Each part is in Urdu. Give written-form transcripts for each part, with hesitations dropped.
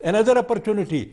Another opportunity,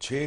6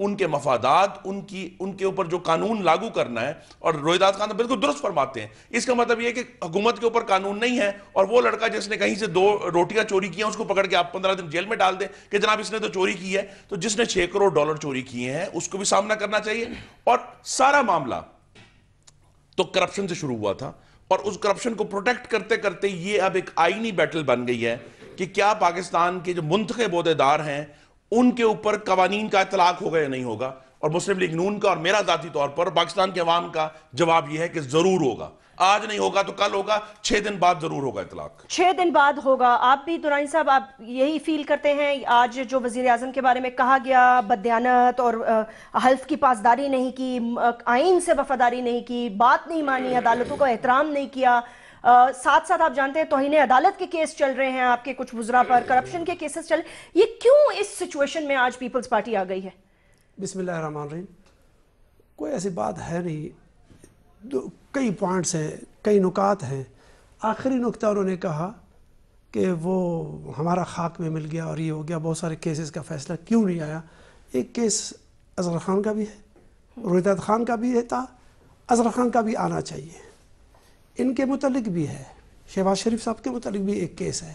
ان کے مفادات، ان کے اوپر جو قانون لاگو کرنا ہے. اور روہیدات خان بالکل درست فرماتے ہیں. اس کا مطلب یہ ہے کہ حکومت کے اوپر قانون نہیں ہے اور وہ لڑکا جس نے کہیں سے 2 روٹیاں چوری کی ہیں اس کو پکڑ کے آپ 15 دن جیل میں ڈال دیں کہ جناب اس نے تو چوری کی ہے. تو جس نے $6 کروڑ چوری کیے ہیں اس کو بھی سامنا کرنا چاہیے. اور سارا معاملہ تو کرپشن سے شروع ہوا تھا اور اس کرپشن کو پروٹیکٹ کرتے کرتے یہ اب ایک آئینی بیٹل بن گئی ہے کہ کیا پاکستان کے جو منتخب عہدیدار ہیں ان کے اوپر قوانین کا اطلاق ہوگا یا نہیں ہوگا. اور مسلم لیگ نون کا اور میرا ذاتی طور پر پاکستان کے عوام کا جواب یہ ہے کہ ضرور ہوگا. آج نہیں ہوگا تو کل ہوگا, 6 دن بعد ضرور ہوگا اطلاق. 6 دن بعد ہوگا. آپ بھی درانی صاحب آپ یہی فیل کرتے ہیں؟ آج جو وزیر اعظم کے بارے میں کہا گیا, بددیانت اور حلف کی پاسداری نہیں کی, آئین سے وفاداری نہیں کی, بات نہیں مانی, عدالتوں کا احترام نہیں کیا, ساتھ ساتھ آپ جانتے ہیں توہین عدالت کے کیس چل رہے ہیں آپ کے کچھ وزراء پر, کرپشن کے کیسز چل, یہ کیوں اس سچویشن میں آج پیپلز پارٹی آ گئی ہے؟ بسم اللہ الرحمن الرحیم. کوئی ایسی بات ہے نہیں, کئی پوائنٹس ہیں, کئی نکات ہیں. آخری نکتہ انہوں نے کہا کہ وہ ہمارا خاک میں مل گیا اور یہ ہو گیا, بہت سارے کیسز کا فیصلہ کیوں نہیں آیا. ایک کیس اظہر خان کا بھی ہے, روہیدات خان کا بھی تھا, اظہر خان کا بھی آنا چاہیے, ان کے متعلق بھی ہے, شہباز شریف صاحب کے متعلق بھی ایک کیس ہے.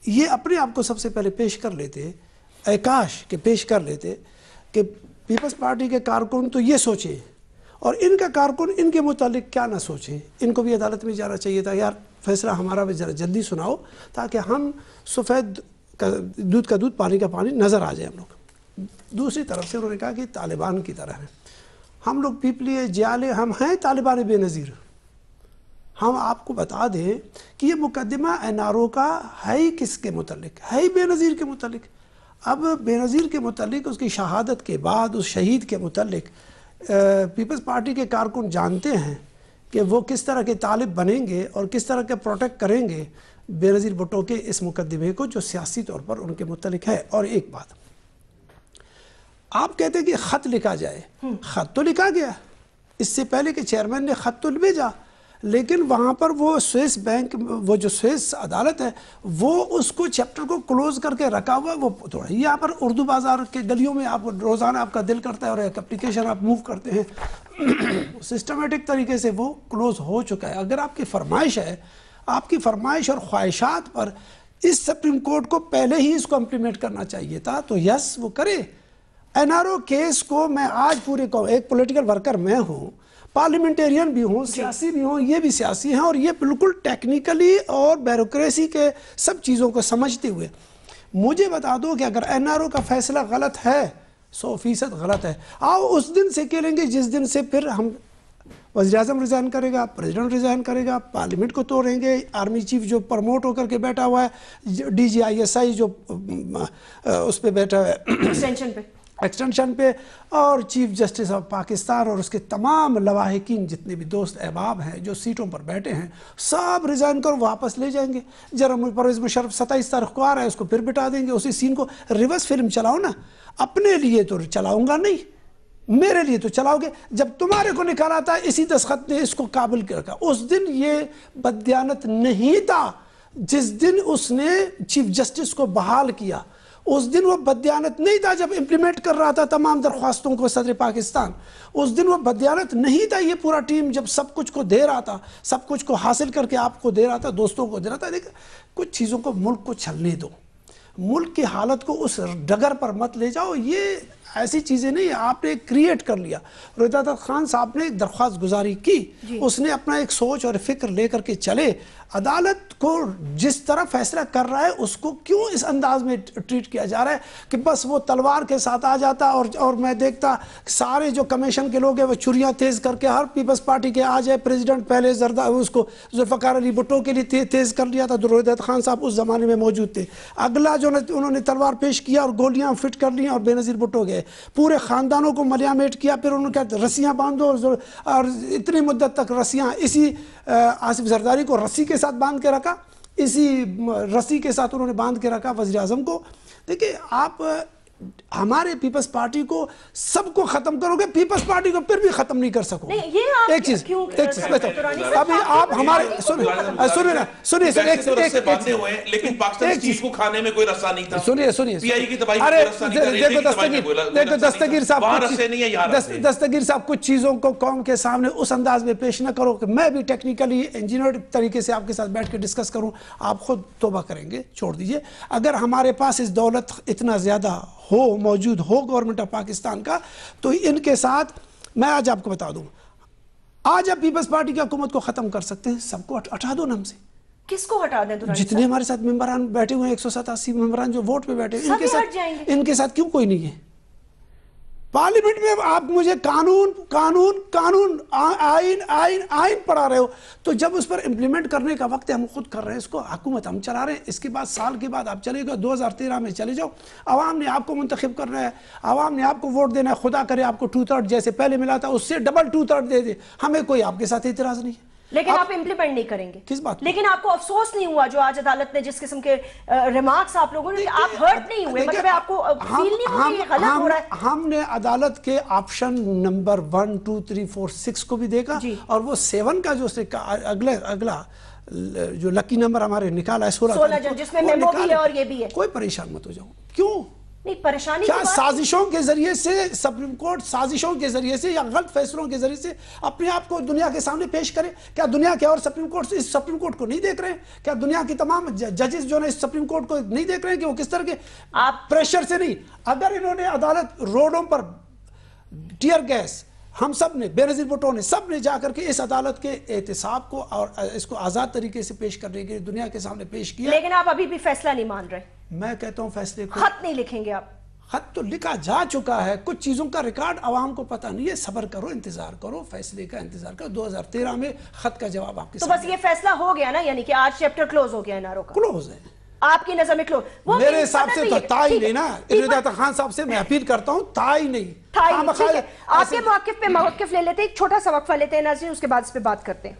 یہ اپنے آپ کو سب سے پہلے پیش کر لیتے, کاش کہ پیش کر لیتے کہ پیپلز پارٹی کے کارکن تو یہ سوچیں اور ان کا کارکن ان کے متعلق کیا نہ سوچیں. ان کو بھی عدالت میں جانا چاہیے تھا, یار فیصلہ ہمارا بھی ذرا جلدی سناؤ تاکہ ہم سفید دودھ کا دودھ پانی کا پانی نظر آ جائے ہم لوگ. دوسری طرف سے انہوں نے کہا کہ طالبان کی طرح ہیں ہم لوگ, پیپلی جیالے ہم ہیں طالبان بے نظیر. ہم آپ کو بتا دیں کہ یہ مقدمہ این آر او کا ہے ہی کس کے متعلق, ہے ہی بے نظیر کے متعلق. اب بے نظیر کے متعلق, اس کی شہادت کے بعد اس شہید کے متعلق پیپلز پارٹی کے کارکن جانتے ہیں کہ وہ کس طرح کے طالب بنیں گے اور کس طرح کے پروٹیکٹ کریں گے بے نظیر بھٹو کے اس مقدمے کو جو سیاسی طور پر ان کے متعلق ہے. اور ایک بات, آپ کہتے ہیں کہ خط لکھا جائے, خط تو لکھا گیا اس سے پہلے کہ چیئرمین نے خط تو بھیجا, لیکن وہاں پر وہ سوئس بینک, وہ جو سوئس عدالت ہے وہ اس کو چیپٹر کو کلوز کر کے رکھا ہوا ہے. وہ تھوڑا یہاں پر اردو بازار کے گلیوں میں آپ روزانہ آپ کا دل کرتا ہے اور ایک اپلیکیشن آپ موو کرتے ہیں, سسٹمیٹک طریقے سے وہ کلوز ہو چکا ہے. اگر آپ کی فرمائش ہے, آپ کی فرمائش اور خواہشات پر اس سپریم کورٹ کو پہلے ہی اس کو امپلیمنٹ کرنا چاہیے تھا, تو یس وہ کرے. این آر او کیس کو میں آج پورے ایک پولیٹیکل ورکر میں ہوں, پارلیمنٹیرین بھی ہوں, سیاسی بھی ہوں, یہ بھی سیاسی ہیں, اور یہ بالکل ٹیکنیکلی اور بیوروکریسی کے سب چیزوں کو سمجھتے ہوئے مجھے بتا دو کہ اگر این آر او کا فیصلہ غلط ہے, 100% غلط ہے, آؤ اس دن سے کھیلیں گے جس دن سے پھر ہم وزیر اعظم ریزائن کرے گا, پریزیڈنٹ ریزائن کرے گا, پارلیمنٹ کو توڑیں گے, آرمی چیف جو پرموٹ ہو کر کے بیٹھا ہوا ہے, D G I S I جو اس پہ بیٹھا ہے ایکسٹینشن پہ, اور چیف جسٹس آف پاکستان اور اس کے تمام لواحقین جتنے بھی دوست احباب ہیں جو سیٹوں پر بیٹھے ہیں, سب ریزائن کر واپس لے جائیں گے. جنرل پرویز مشرف 27 تاریخ کو آ رہا ہے, اس کو پھر بٹا دیں گے. اسی سین کو ریورس فلم چلاؤ نا, اپنے لیے تو چلاؤں گا نہیں, میرے لیے تو چلاؤ گے. جب تمہارے کو نکالا تھا اسی دستخط نے اس کو قابل رکھا, اس دن یہ بددیانت نہیں تھا. جس دن اس نے چیف جسٹس کو بحال کیا اس دن وہ بددیانت نہیں تھا. جب امپلیمنٹ کر رہا تھا تمام درخواستوں کو صدر پاکستان, اس دن وہ بددیانت نہیں تھا. یہ پورا ٹیم جب سب کچھ کو دے رہا تھا, سب کچھ کو حاصل کر کے آپ کو دے رہا تھا, دوستوں کو دے رہا تھا. دیکھ کچھ چیزوں کو ملک کو چھلنے دو, ملک کی حالت کو اس ڈگر پر مت لے جاؤ. یہ ایسی چیزیں نہیں, آپ نے کریٹ کر لیا. روہیدات خان صاحب نے ایک درخواست گزاری کی, اس نے اپنا ایک سوچ اور فکر لے کر کے چلے. عدالت کو جس طرح فیصلہ کر رہا ہے اس کو کیوں اس انداز میں ٹریٹ کیا جا رہا ہے کہ بس وہ تلوار کے ساتھ آ جاتا, اور میں دیکھتا سارے جو کمیشن کے لوگ ہیں وہ چھریاں تیز کر کے ہر پیپلز پارٹی کے آ جائے. پریزیڈنٹ پہلے اس کو ذوالفقار علی بھٹو کے لیے تیز کر لیا تھا, روہیدات خان صاحب اس زمانے میں موجود تھے. اگلا جو انہوں نے تلوار پیش کیا اور گولیاں فٹ کر لی اور بے نظیر بھٹو گئے, پورے خاندانوں کو ملیامیٹ کیا. پھر انہوں نے کہا رسیاں باندھو, اور اتنی مدت تک رسیاں, اسی آصف زرداری کو رسی کے ساتھ باندھ کے رکھا, اسی رسی کے ساتھ انہوں نے باندھ کے رکھا وزیر اعظم کو. دیکھیں آپ ہمارے پیپلز پارٹی کو سب کو ختم کرو گے، پیپلز پارٹی کو پھر بھی ختم نہیں کر سکو. ایک چیز ابھی آپ ہمارے لیکن پاکستان چیز کو کھانے میں کوئی رسا نہیں تھا. سنیے دستگیر صاحب کچھ چیزوں کو قوم کے سامنے اس انداز میں پیش نہ کرو کہ میں بھی ٹیکنیکلی انجینئر طریقے سے آپ کے ساتھ بیٹھ کے ڈسکس کروں. آپ خود توبہ کریں گے، چھوڑ دیجئے. اگر ہمارے پاس اس دولت اتنا زیادہ موجود ہو گورنمنٹ آف پاکستان کا، تو ان کے ساتھ میں آج آپ کو بتا دوں، آج آپ پیپلز پارٹی کی حکومت کو ختم کر سکتے ہیں. سب کو ہٹا دو نام سے. کس کو ہٹا دیں؟ جتنے ہمارے ساتھ ممبران بیٹھے ہوئے ہیں، 187 ممبران جو ووٹ پہ بیٹھے ہیں، ان کے ساتھ کیوں کوئی نہیں ہے؟ پارلیمنٹ میں آپ مجھے قانون آئین پڑھا رہے ہو، تو جب اس پر امپلیمنٹ کرنے کا وقت ہے، ہم خود کر رہے ہیں اس کو، حکومت ہم چلا رہے ہیں. اس کے بعد سال کے بعد آپ چلے گا 2013 میں چلے جاؤ. عوام نے آپ کو منتخب کرنا ہے، عوام نے آپ کو ووٹ دینا ہے. خدا کرے آپ کو 2/3 جیسے پہلے ملا تھا اس سے ڈبل 2/3 دے دے. ہمیں کوئی آپ کے ساتھ اعتراض نہیں ہے. لیکن آپ امپلیمنٹ نہیں کریں گے. کس بات؟ لیکن آپ کو افسوس نہیں ہوا جو آج عدالت نے جس قسم کے ریمارکس آپ لوگوں نے، آپ ہرٹ نہیں ہوئے؟ مطلب آپ کو فیل نہیں ہوا کہ یہ غلط ہو رہا ہے؟ ہم نے عدالت کے آپشن نمبر 1 2 3 4 6 کو بھی دیکھا، اور وہ 7 کا جو اگلا جو لکی نمبر ہمارے نکالا ہے 16 جس میں میمو بھی ہے اور یہ بھی ہے. کوئی پریشان مت ہو جاؤ. کیوں؟ نہیں پریشانی کیا سازشوں کے ذریعے سے سپریم کورٹ سازشوں کے ذریعے سے یا غلط فیصلوں کے ذریعے سے اپنے آپ کو دنیا کے سامنے پیش کرے؟ کیا دنیا کے اور سپریم کورٹ اس سپریم کورٹ کو نہیں دیکھ رہے ہیں؟ کیا دنیا کی تمام ججز جو ہے اس سپریم کورٹ کو نہیں دیکھ رہے ہیں کہ وہ کس طرح کے پریشر سے نہیں؟ اگر انہوں نے عدالت روڈوں پر ٹیئر گیس، ہم سب نے بے نظیر بھٹو نے سب نے جا کر کے اس عدالت کے احتساب کو اور اس کو آزاد طریقے سے پیش کرنے کے لیے دنیا کے سامنے پیش کیا. لیکن آپ ابھی بھی فیصلہ نہیں مان رہے. میں کہتا ہوں فیصلے کو خط نہیں لکھیں گے آپ؟ خط تو لکھا جا چکا ہے. کچھ چیزوں کا ریکارڈ عوام کو پتہ نہیں ہے. صبر کرو، انتظار کرو، فیصلے کا انتظار کرو. 2013 میں خط کا جواب آپ کے ساتھ. تو بس یہ فیصلہ ہو گیا نا، یعنی کہ آج چیپٹر کلوز ہو گیا ہے نارو کا؟ کلوز ہے آپ کی نظر میں کلوز. میرے حساب سے تو تھا ہی نہیں نا. ارشاد خان صاحب سے میں اپیل کرتا ہوں، تھا ہی نہیں. آپ کے موقف پہ موقف لے لیتے ہیں. ایک چھوٹا سا وقفہ لیتے ہیں ناظرین، اس کے بعد اس پہ بات کرتے ہیں.